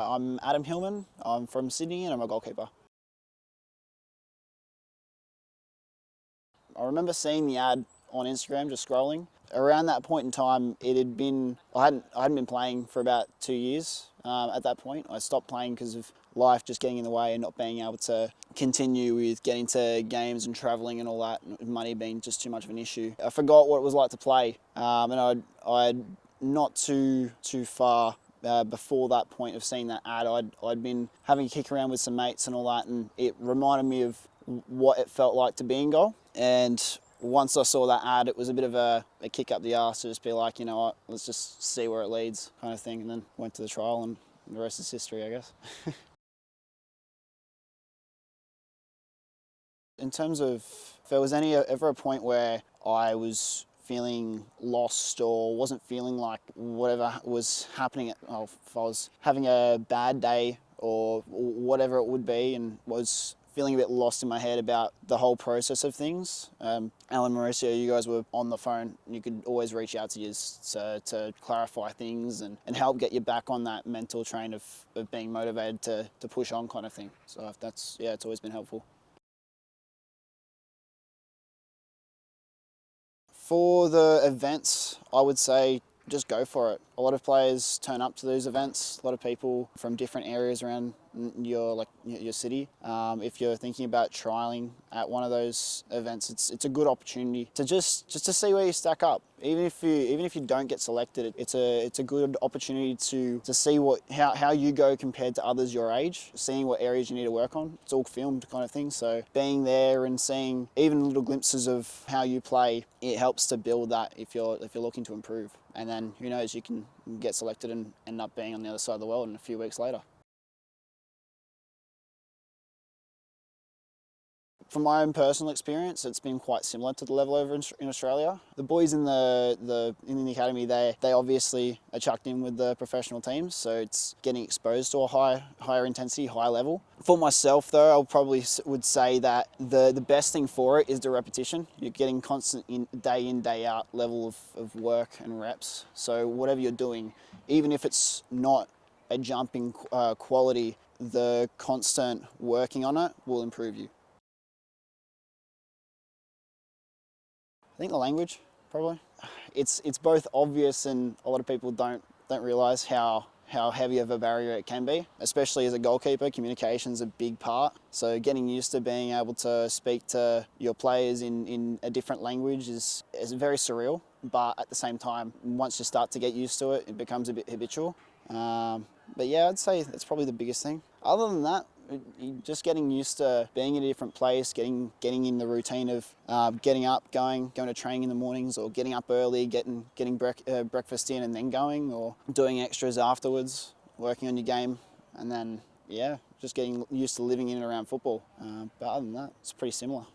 I'm Adam Hillman. I'm from Sydney and I'm a goalkeeper. I remember seeing the ad on Instagram, just scrolling. Around that point in time, it had been, I hadn't been playing for about 2 years at that point. I stopped playing because of life just getting in the way and not being able to continue with getting to games and travelling and all that, money being just too much of an issue. I forgot what it was like to play, and I'd not too far before that point of seeing that ad, I'd been having a kick around with some mates and all that, and it reminded me of what it felt like to be in goal. And once I saw that ad, it was a bit of a kick up the arse to just be like, you know what, let's just see where it leads kind of thing. And then went to the trial and the rest is history, I guess. In terms of, if there was ever a point where I was feeling lost or wasn't feeling like whatever was happening, if I was having a bad day or whatever it would be and was feeling a bit lost in my head about the whole process of things. Alan, Mauricio, you guys were on the phone. You could always reach out to you to clarify things and help get you back on that mental train of being motivated to push on kind of thing. So that's, yeah, it's always been helpful. For the events, I would say just go for it. A lot of players turn up to these events. A lot of people from different areas around your city. If you're thinking about trialing at one of those events, it's a good opportunity to just to see where you stack up. Even if you don't get selected, it's a good opportunity to see how you go compared to others your age, seeing what areas you need to work on. It's all filmed kind of thing, so being there and seeing even little glimpses of how you play, it helps to build that if you're looking to improve. And then who knows, you can get selected and end up being on the other side of the world in a few weeks later. From my own personal experience, it's been quite similar to the level over in Australia. The boys in the academy, they obviously are chucked in with the professional teams, so it's getting exposed to a higher intensity, high level. For myself though, I probably would say that the best thing for it is the repetition. You're getting constant in, day out level of work and reps. So whatever you're doing, even if it's not a jump in quality, the constant working on it will improve you. I think the language, probably. It's both obvious and a lot of people don't realise how heavy of a barrier it can be. Especially as a goalkeeper, communication's a big part. So getting used to being able to speak to your players in a different language is very surreal. But at the same time, once you start to get used to it, it becomes a bit habitual. But yeah, I'd say that's probably the biggest thing. Other than that, just getting used to being in a different place, getting in the routine of getting up, going to training in the mornings, or getting up early, getting breakfast in and then going, or doing extras afterwards, working on your game, and then yeah, just getting used to living in and around football. But other than that, it's pretty similar.